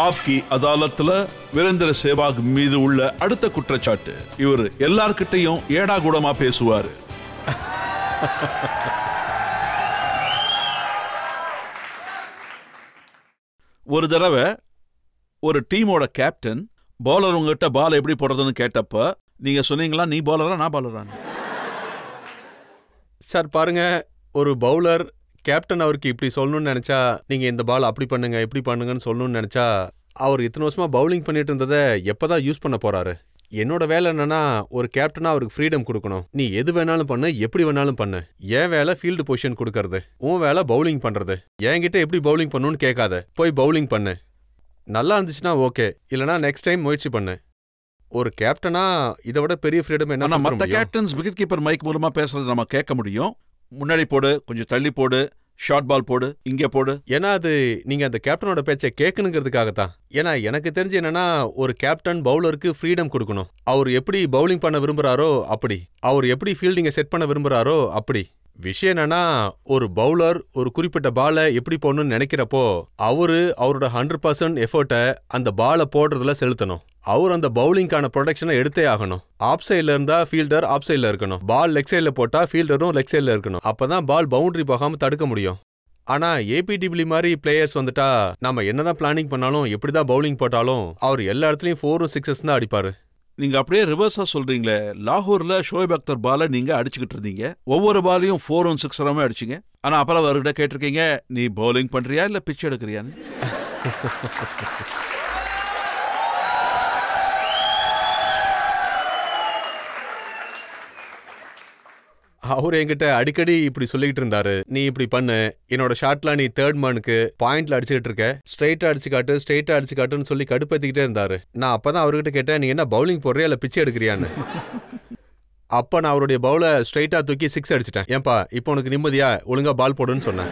ஆப்கி அதாலத்துல வீரேந்திர சேவாக் மீது உள்ள அடுத்த குற்றச்சாட்டு. இவர் எல்லார்கிட்டையும் ஏடா கூடமா பேசுவாரு. ஒரு தடவை ஒரு டீமோட கேப்டன் பவுலர் உங்ககிட்ட பால் எப்படி போடுறதுன்னு கேட்டப்ப நீங்க சொன்னீங்களா, நீ பவுலரா நான் பவுலரா? சார் பாருங்க, ஒரு பவுலர் கேப்டன் அவருக்கு இப்படி சொல்லணும்னு நினைச்சா, நீங்க இந்த பால் அப்படி பண்ணுங்க இப்படி பண்ணுங்கன்னு சொல்லணும்னு நினைச்சா, அவர் இத்தனை வருஷமா பவுலிங் பண்ணிட்டு இருந்ததை எப்பதான் யூஸ் பண்ண போறாரு? என்னோட வேலை என்னன்னா, ஒரு கேப்டனா அவருக்கு ஃப்ரீடம் கொடுக்கணும். நீ எது வேணாலும் பண்ணு, எப்படி வேணாலும் பண்ணு. என் வேலை ஃபீல்டு பொசிஷன் கொடுக்கறது, உன் வேலை பவுலிங் பண்றது. என்கிட்ட எப்படி பவுலிங் பண்ணணும்னு கேட்காத, போய் பவுலிங் பண்ணு. நல்லா இருந்துச்சுன்னா ஓகே, இல்லனா நெக்ஸ்ட் டைம் முயற்சி பண்ணு. ஒரு கேப்டனா இதை விட பெரிய ஃப்ரீடம் என்ன? மற்ற கேப்டன்ஸ் விக்கெட் கீப்பர் மைக் மூலமா பேசுறது நம்ம கேட்க முடியும். முன்னாடி போடு, கொஞ்சம் தள்ளி போடு, ஷார்ட் பால் போடு, இங்கே போடு. ஏன்னா அது நீங்க அந்த கேப்டனோட பேச்சை கேட்கணுங்கிறதுக்காகத்தான். ஏன்னா எனக்கு தெரிஞ்சு என்னன்னா, ஒரு கேப்டன் பவுலருக்கு ஃப்ரீடம் கொடுக்கணும். அவர் எப்படி பவுலிங் பண்ண விரும்புறாரோ அப்படி, அவர் எப்படி ஃபீல்டிங்கை செட் பண்ண விரும்புறாரோ அப்படி. விஷயம் என்னன்னா, ஒரு பவுலர் ஒரு குறிப்பிட்ட பாலை எப்படி போடணும்னு நினைக்கிறப்போ அவரோட 100% எஃபர்ட்டை அந்த பாலை போடுறதுல செலுத்தணும். அவர் அந்த பவுலிங்கான ப்ரொடக்ஷனை எடுத்தே ஆகணும். ஆப் சைட்ல இருந்தா ஃபீல்டர் ஆப் சைட்ல இருக்கணும், பால் லெக் சைட்ல போட்டா ஃபீல்டரும் லெக் சைட்ல இருக்கணும். அப்பதான் பால் பவுண்டரி போகாம தடுக்க முடியும். ஆனா ஏபிடிபிள்யூ மாதிரி பிளேயர்ஸ் வந்துட்டா, நம்ம என்னதான் பிளானிங் பண்ணாலும் எப்படிதான் பவுலிங் போட்டாலும் அவர் எல்லா இடத்துலயும் 4 6 தான் அடிப்பாரு. நீங்க அப்படியே ரிவர்ஸா சொல்றீங்களே. லாகூர்ல ஷோயப் அக்தர் பாலை நீங்க அடிச்சுக்கிட்டு இருந்தீங்க, ஒவ்வொரு பாலையும் 4 6 அடிச்சிங்க. ஆனா அப்புறம் அவர்கிட்ட கேட்டிருக்கீங்க, நீ பவுலிங் பண்றியா இல்ல பிச் எடுக்கிறியான்னு. அவர் என்கிட்ட அடிக்கடி இப்படி சொல்லிக்கிட்டு இருந்தாரு, நீ இப்படி பண்ணு, என்னோட ஷாட்ல நீ தேர்ட் மேனுக்கு பாயிண்ட்ல அடிச்சுக்கிட்டு இருக்க, ஸ்ட்ரைட்டா அடிச்சு காட்டுன்னு சொல்லி கடுப்பேத்திக்கிட்டே இருந்தாரு. நான் அப்பதான் அவர்கிட்ட கேட்டேன், நீ என்ன பவுலிங் போடுறியா இல்ல பிச்சை எடுக்கிறியான்னு. அப்ப நான் அவருடைய பவுலை ஸ்ட்ரைட்டா தூக்கி 6 அடிச்சிட்டேன். ஏன்பா இப்போ உனக்கு நிம்மதியா, ஒழுங்கா பால் போடுன்னு சொன்னேன்.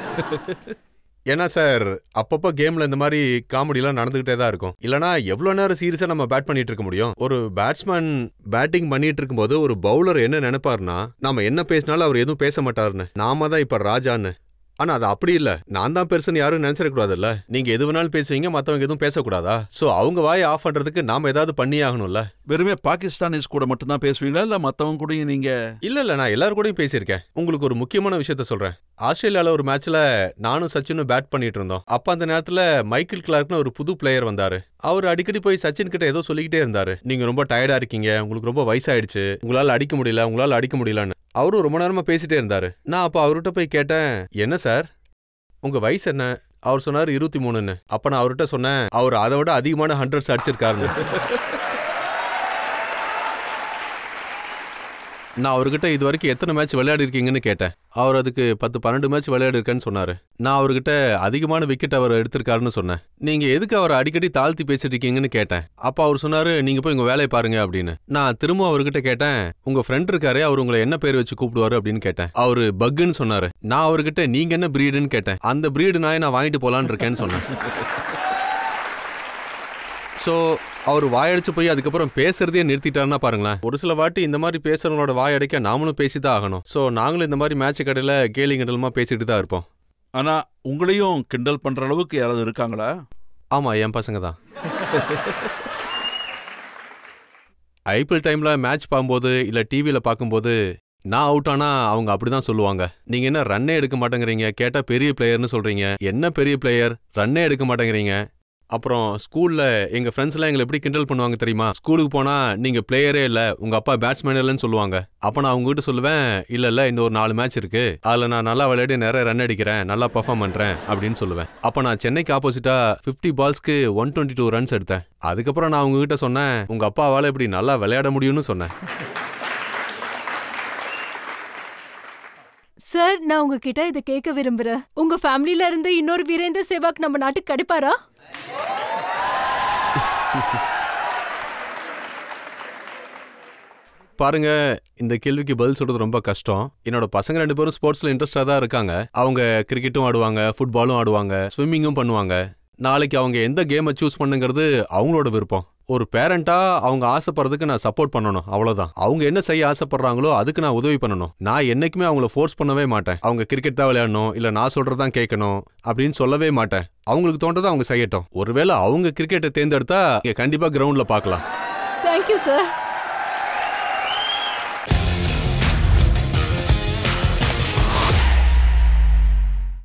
ஏன்னா சார், அப்பப்போ கேம்ல இந்த மாதிரி காமெடிலாம் நடந்துகிட்டே தான் இருக்கும். இல்லனா எவ்வளவு நேரம் சீரியஸா நம்ம பேட் பண்ணிட்டு இருக்க முடியும்? ஒரு பேட்ஸ்மேன் பேட்டிங் பண்ணிட்டு இருக்கும்போது ஒரு பவுலர் என்ன நினைப்பாருன்னா, நாம என்ன பேசினாலும் அவர் எதுவும் பேச மாட்டாருன்னு, நாம தான் இப்ப ராஜான்னு. ஆனா அது அப்படி இல்ல. நான் தான் பெருசுன்னு யாரும் நினைச்சிடக்கூடாதுல்ல. நீங்க எது வேணாலும் பேசுவீங்க, மத்தவங்க எதுவும் பேசக்கூடாதா? சோ அவங்க வாயை ஆஃப் பண்றதுக்கு நாம ஏதாவது பண்ணி ஆகணும்ல. வெறுமே பாகிஸ்தானிஸ் கூட மட்டும் தான் பேசுவீங்களா இல்ல மத்தவங்க கூட நீங்க? இல்ல நான் எல்லாரும் கூடயும் பேசியிருக்கேன். உங்களுக்கு ஒரு முக்கியமான விஷயத்த சொல்றேன். ஆஸ்திரேலியால ஒரு மேட்ச்ல நானும் சச்சினும் பேட் பண்ணிட்டு இருந்தோம். அப்ப அந்த நேரத்துல மைக்கேல் கிளார்க்னு ஒரு புது பிளேயர் வந்தாரு. அவர் அடிக்கடி போய் சச்சின் கிட்ட ஏதோ சொல்லிக்கிட்டே இருந்தாரு, நீங்க ரொம்ப டயர்டா இருக்கீங்க, உங்களுக்கு ரொம்ப வயசாயிடுச்சு, உங்களால அடிக்க முடியலன்னு. அவரும் ரொம்ப நேரமா பேசிட்டே இருந்தாரு. நான் அப்ப அவர்கிட்ட போய் கேட்டேன், என்ன சார் உங்க வயசு என்ன? அவர் சொன்னாரு 23ன்னு. அப்ப நான் அவர்கிட்ட சொன்னேன், அவர் அதை விட அதிகமான 100s அடிச்சிருக்காருன்னு. நான் அவர்கிட்ட இது வரைக்கும் எத்தனை மேட்ச் விளையாடி இருக்கீங்கன்னு கேட்டேன். அவர் அதுக்கு 10-12 மேட்ச் விளையாடி இருக்கேன்னு சொன்னாரு. நான் அவர்கிட்ட அதிகமான விக்கெட் அவர் எடுத்திருக்காருன்னு சொன்னேன். நீங்க எதுக்கு அவர் அடிக்கடி தாழ்த்தி பேசிட்டு இருக்கீங்கன்னு கேட்டேன். அப்ப அவர் சொன்னாரு, நீங்க போய் உங்க வேலையை பாருங்க அப்படின்னு. நான் திரும்ப அவர்கிட்ட கேட்டேன், உங்க ஃப்ரெண்ட் இருக்காரு, அவர் உங்களை என்ன பேர் வச்சு கூப்பிடுவாரு அப்படின்னு கேட்டேன். அவரு பக்குன்னு சொன்னாரு. நான் அவர்கிட்ட நீங்க என்ன பிரீடுன்னு கேட்டேன். அந்த பிரீடு நாயை நான் வாங்கிட்டு போலான்னு இருக்கேன்னு சொன்னேன். ஸோ அவர் வாயடிச்சு போய் அதுக்கப்புறம் பேசுறதே நிறுத்திட்டாருன்னா பாருங்களேன். ஒரு சில வாட்டி இந்த மாதிரி பேசுறவங்களோட வாயடிக்க நாமளும் பேசிதான் ஆகணும். ஸோ நாங்களும் இந்த மாதிரி மேட்ச் கடையில் கேலி கிண்டலுமா பேசிட்டு தான் இருப்போம். ஆனா உங்களையும் கிண்டல் பண்ற அளவுக்கு யாராவது இருக்காங்களா? ஆமா, என் பசங்க தான். ஐபிஎல் டைம்ல மேட்ச் பார்க்கும்போது இல்ல டிவியில பார்க்கும்போது நான் அவுட் ஆனா அவங்க அப்படிதான் சொல்லுவாங்க, நீங்க என்ன ரன்னே எடுக்க மாட்டேங்கிறீங்க, கேட்டா பெரிய பிளேயர்னு சொல்றீங்க, என்ன பெரிய பிளேயர், ரன்னே எடுக்க மாட்டேங்கிறீங்க. அப்புறம் ஸ்கூல்ல எங்க ஃப்ரெண்ட்ஸ் எல்லாம் எங்களை எப்படி கிண்டல் பண்ணுவாங்க தெரியுமா? ஸ்கூலுக்கு போனா நீங்க பிளேயரே இல்ல, உங்க அப்பா பேட்ஸ்மேன் இல்லைன்னு சொல்லுவாங்க. அப்ப நான் அவங்க கிட்ட சொல்லுவேன், இல்ல இந்த ஒரு 4 மேட்ச் இருக்கு, அதுல நான் நல்லா விளையாடி நிறைய ரன் அடிக்கிறேன், நல்லா பெர்ஃபார்ம் பண்றேன் அப்படின்னு சொல்லுவேன். அப்ப நான் சென்னைக்கு ஆப்போசிட்டா 50 பால்ஸ்க்கு 122 ரன்ஸ் எடுத்தேன். அதுக்கப்புறம் நான் அவங்க கிட்ட சொன்னேன், உங்க அப்பாவால இப்படி நல்லா விளையாட முடியும்னு சொன்னேன். சார், நான் உங்ககிட்ட இதை கேட்க விரும்புறேன். உங்க ஃபேமிலில இருந்து இன்னொரு வீரேந்திர சேவாக் நம்ம நாட்டுக்கு கிடைப்பாரா? பாருங்க, இந்த கேள்விக்கு பதில் சொல்றது ரொம்ப கஷ்டம். என்னோட பசங்க 2 பேரும் ஸ்போர்ட்ஸ்ல இன்ட்ரெஸ்டா தான் இருக்காங்க. அவங்க கிரிக்கெட்டும் ஆடுவாங்க, ஃபுட்பாலும் ஆடுவாங்க, ஸ்விம்மிங்கும் பண்ணுவாங்க. நாளைக்கு அவங்க எந்த கேமை சூஸ் பண்ணுங்கிறது அவங்களோட விருப்பம். ஒரு பேரண்டா அவங்க ஆசைப்படுறதுக்கு நான் சப்போர்ட் பண்ணணும், அவ்வளவுதான். அவங்க என்ன செய்ய ஆசைப்படுறாங்களோ அதுக்கு நான் உதவி பண்ணணும். நான் என்னைக்குமே அவங்கள ஃபோர்ஸ் பண்ணவே மாட்டேன். அவங்க கிரிக்கெட் தான் விளையாடணும், இல்ல நான் சொல்றதான் கேட்கணும் அப்படின்னு சொல்லவே மாட்டேன். அவங்களுக்கு தோன்றதை அவங்க செய்யட்டும். ஒருவேளை அவங்க கிரிக்கெட்டை தேர்ந்தெடுத்தா கண்டிப்பா கிரவுண்ட்ல பார்க்கலாம். Thank you sir.